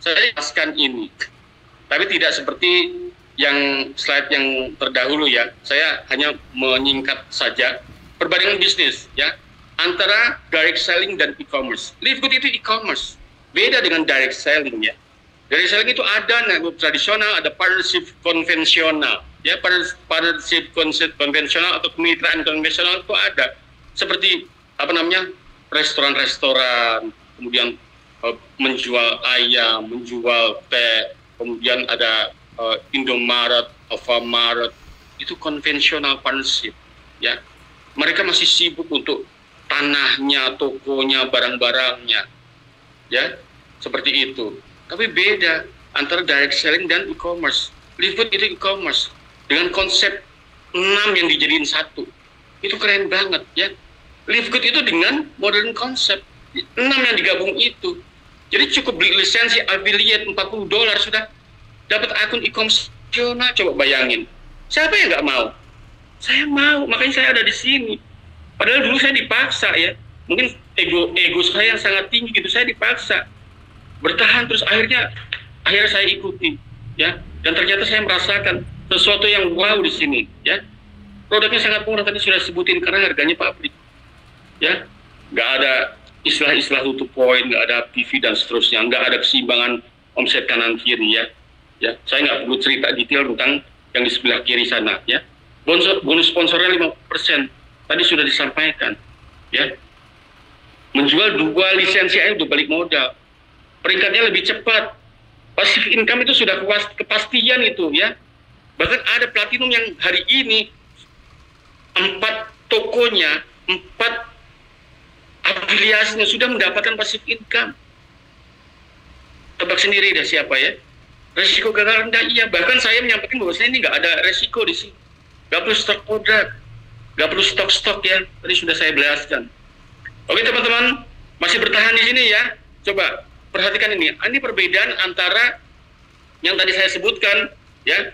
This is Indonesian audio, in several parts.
Saya jelaskan ini, tapi tidak seperti yang slide yang terdahulu ya. Saya hanya menyingkat saja perbandingan bisnis ya antara direct selling dan e-commerce. Livegood itu e-commerce, beda dengan direct selling ya. Direct selling itu ada tradisional, ada partnership konvensional. Ya, partnership konvensional atau kemitraan konvensional itu ada. Seperti apa namanya, restoran-restoran, kemudian menjual ayam, menjual teh, kemudian ada Indomaret, Alfamaret, itu konvensional partnership. Ya, mereka masih sibuk untuk tanahnya, tokonya, barang-barangnya, ya, seperti itu. Tapi beda antara direct selling dan e-commerce. Livegood itu e-commerce dengan konsep 6 yang dijadiin satu. Itu keren banget ya. Livegood itu dengan modern konsep 6 yang digabung itu. Jadi cukup beli lisensi affiliate $40 sudah dapat akun e-commerce. Coba bayangin. Siapa yang nggak mau? Saya mau, makanya saya ada di sini. Padahal dulu saya dipaksa ya. Mungkin ego saya yang sangat tinggi gitu, saya dipaksa bertahan, terus akhirnya saya ikuti ya. Dan ternyata saya merasakan sesuatu yang wow di sini ya. Produknya sangat murah, tadi sudah sebutin karena harganya pabrik ya. Nggak ada istilah-istilah tutup poin, nggak ada PV dan seterusnya, nggak ada keseimbangan omset kanan kiri ya. Ya, saya nggak perlu cerita detail tentang yang di sebelah kiri sana ya. Bonus sponsornya 5%, tadi sudah disampaikan ya. Menjual 2 lisensi aja udah balik modal, peringkatnya lebih cepat, passive income itu sudah kepastian itu ya. Bahkan ada platinum yang hari ini 4 tokonya, 4 afiliasinya sudah mendapatkan passive income. Tebak sendiri dah siapa ya. Resiko gagal rendah, iya. Bahkan saya menyampaikan bahwa ini nggak ada resiko di sini. Nggak perlu stok produk, nggak perlu stok ya. Tadi sudah saya jelaskan. Oke teman-teman, masih bertahan di sini ya. Coba perhatikan ini. Ini perbedaan antara yang tadi saya sebutkan ya.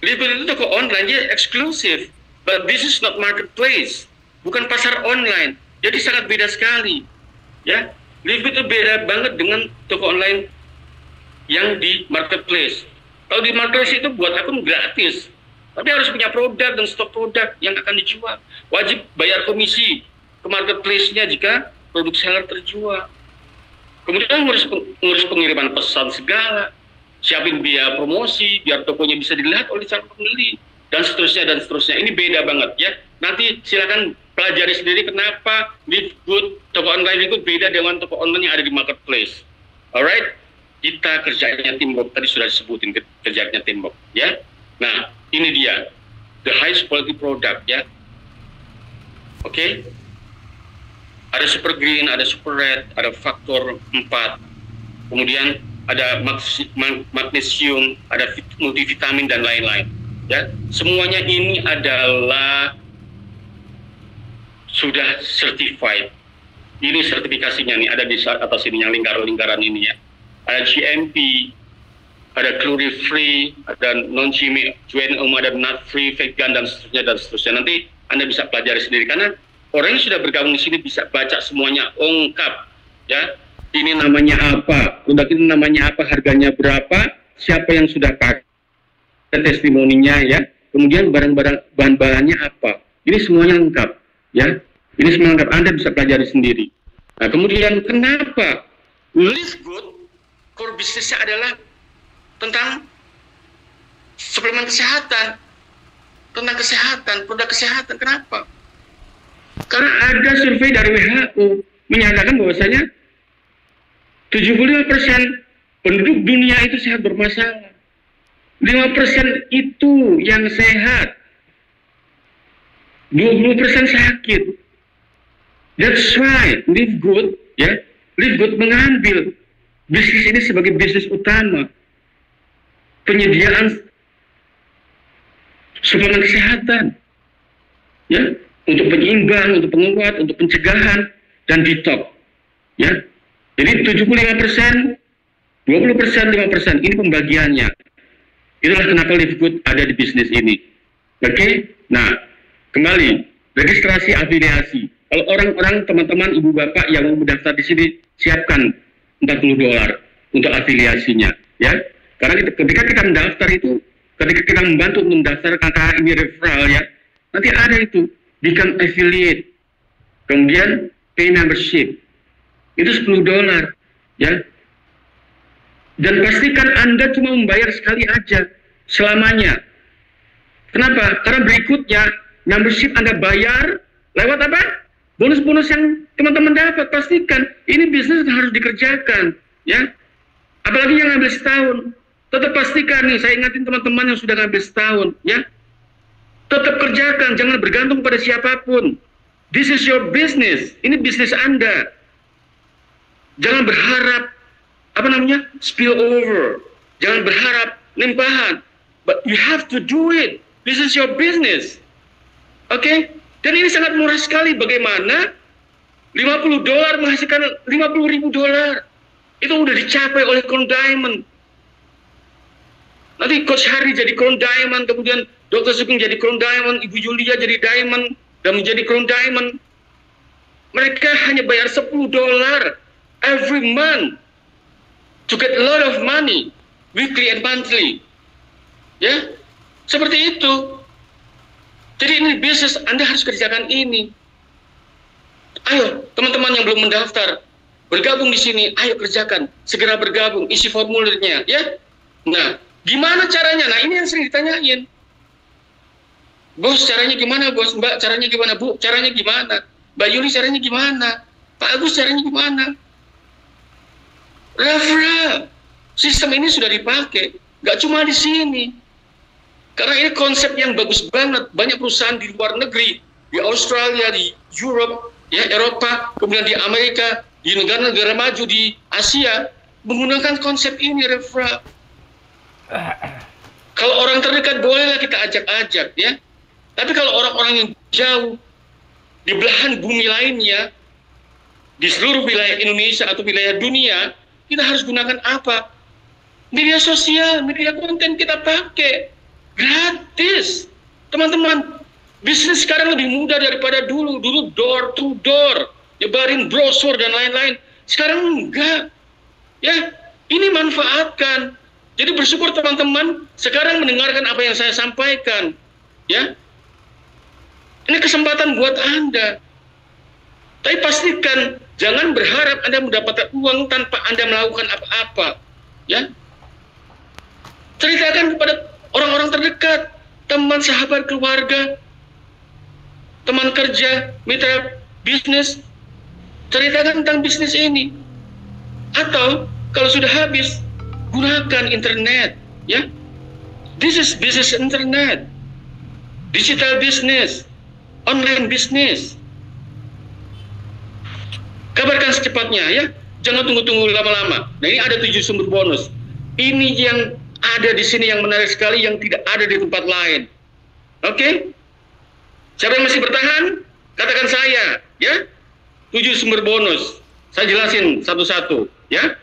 Livegood itu toko online, dia eksklusif. But this is not marketplace, bukan pasar online. Jadi sangat beda sekali ya. Livegood itu beda banget dengan toko online yang di marketplace. Kalau di marketplace itu buat akun gratis, tapi harus punya produk dan stok produk yang akan dijual. Wajib bayar komisi ke marketplace-nya jika produk seller terjual. Kemudian ngurus pengiriman pesan segala, siapin biaya promosi biar tokonya bisa dilihat oleh calon pembeli, dan seterusnya dan seterusnya. Ini beda banget ya. Nanti silakan pelajari sendiri kenapa Livegood, toko online itu beda dengan toko online yang ada di marketplace. Alright, kita kerjanya teamwork, tadi sudah disebutin kerjanya teamwork ya. Nah, ini dia the highest quality product ya. Oke. Ada super green, ada super red, ada faktor 4. Kemudian ada magnesium, ada multivitamin dan lain-lain ya. Semuanya ini adalah sudah certified. Ini sertifikasinya nih, ada di atas ini yang lingkaran-lingkaran ini ya. Ada GMP, ada chlorine free, ada non GMO, ada nut free, vegan dan seterusnya. Nanti Anda bisa pelajari sendiri karena orang yang sudah bergabung di sini bisa baca semuanya lengkap ya. Ini namanya apa, produk ini namanya apa, harganya berapa, siapa yang sudah pakai, testimoninya ya. Kemudian barang-barang bahan-bahannya apa. Ini semuanya lengkap ya. Ini semua lengkap, Anda bisa pelajari sendiri. Nah, kemudian kenapa Livegood core bisnisnya adalah tentang suplemen kesehatan, tentang kesehatan, produk kesehatan. Kenapa? Karena ada survei dari WHO menyatakan bahwasanya 75% penduduk dunia itu sehat bermasalah. 5% itu yang sehat. 20% sakit. That's why Livegood ya, Livegood mengambil bisnis ini sebagai bisnis utama. Penyediaan suplemen kesehatan. Ya, untuk penyeimbang, untuk penguat, untuk pencegahan dan detox. Ya. Jadi 75%, 20%, 5% ini pembagiannya. Itulah kenapa Livegood ada di bisnis ini. Oke? Nah, kembali registrasi afiliasi. Kalau orang-orang, teman-teman, ibu bapak yang mau mendaftar di sini, siapkan $40 untuk afiliasinya, ya. Karena ketika kita mendaftar itu, ketika kita membantu mendaftar KKH ini referral, ya, nanti ada itu become affiliate, kemudian pay membership, itu $10, ya. Dan pastikan Anda cuma membayar sekali aja selamanya. Kenapa? Karena berikutnya membership Anda bayar lewat apa? Bonus-bonus yang teman-teman dapat. Pastikan ini bisnis harus dikerjakan, ya. Apalagi yang ngambil setahun. Tetap pastikan nih, saya ingatin teman-teman yang sudah ngambil setahun, ya. Tetap kerjakan, jangan bergantung pada siapapun. This is your business. Ini bisnis Anda. Jangan berharap spill over. Jangan berharap limpahan. But you have to do it. This is your business. Oke? Dan ini sangat murah sekali. Bagaimana $50 menghasilkan $50.000. Itu udah dicapai oleh Crown Diamond. Nanti Coach Hari jadi Crown Diamond, kemudian Dr. Sugeng jadi Crown Diamond, Ibu Julia jadi Diamond, dan menjadi Crown Diamond. Mereka hanya bayar $10 every month to get a lot of money, weekly and monthly. Ya, seperti itu. Jadi ini bisnis, Anda harus kerjakan ini. Ayo, teman-teman yang belum mendaftar, bergabung di sini, ayo kerjakan, segera bergabung, isi formulirnya, ya. Nah, gimana caranya? Nah, ini yang sering ditanyain. Bos, caranya gimana, bos? Mbak, caranya gimana? Bu, caranya gimana? Mbak Yuli, caranya gimana? Pak Agus, caranya gimana? Referral. Sistem ini sudah dipakai, nggak cuma di sini. Karena ini konsep yang bagus banget. Banyak perusahaan di luar negeri, di Australia, di Europe, ya Eropa, kemudian di Amerika, di negara-negara maju di Asia menggunakan konsep ini, referral. Kalau orang terdekat bolehlah kita ajak-ajak, ya. Tapi kalau orang-orang yang jauh di belahan bumi lainnya, di seluruh wilayah Indonesia atau wilayah dunia, kita harus gunakan apa? Media sosial, media konten kita pakai. Gratis. Teman-teman, bisnis sekarang lebih mudah daripada dulu. Dulu door to door, nyebarin brosur dan lain-lain. Sekarang enggak. Ya, ini manfaatkan. Jadi bersyukur teman-teman sekarang mendengarkan apa yang saya sampaikan. Ya. Ini kesempatan buat Anda. Tapi pastikan jangan berharap Anda mendapatkan uang tanpa Anda melakukan apa-apa, ya. Ceritakan kepada orang-orang terdekat, teman, sahabat, keluarga, teman kerja, mitra bisnis. Ceritakan tentang bisnis ini. Atau kalau sudah habis, gunakan internet, ya. This is business internet, digital business, online business. Kabarkan secepatnya, ya. Jangan tunggu-tunggu lama-lama. Nah, ini ada 7 sumber bonus. Ini yang ada di sini yang menarik sekali, yang tidak ada di tempat lain. Oke? Siapa yang masih bertahan? Katakan saya, ya. 7 sumber bonus. Saya jelasin satu-satu, ya.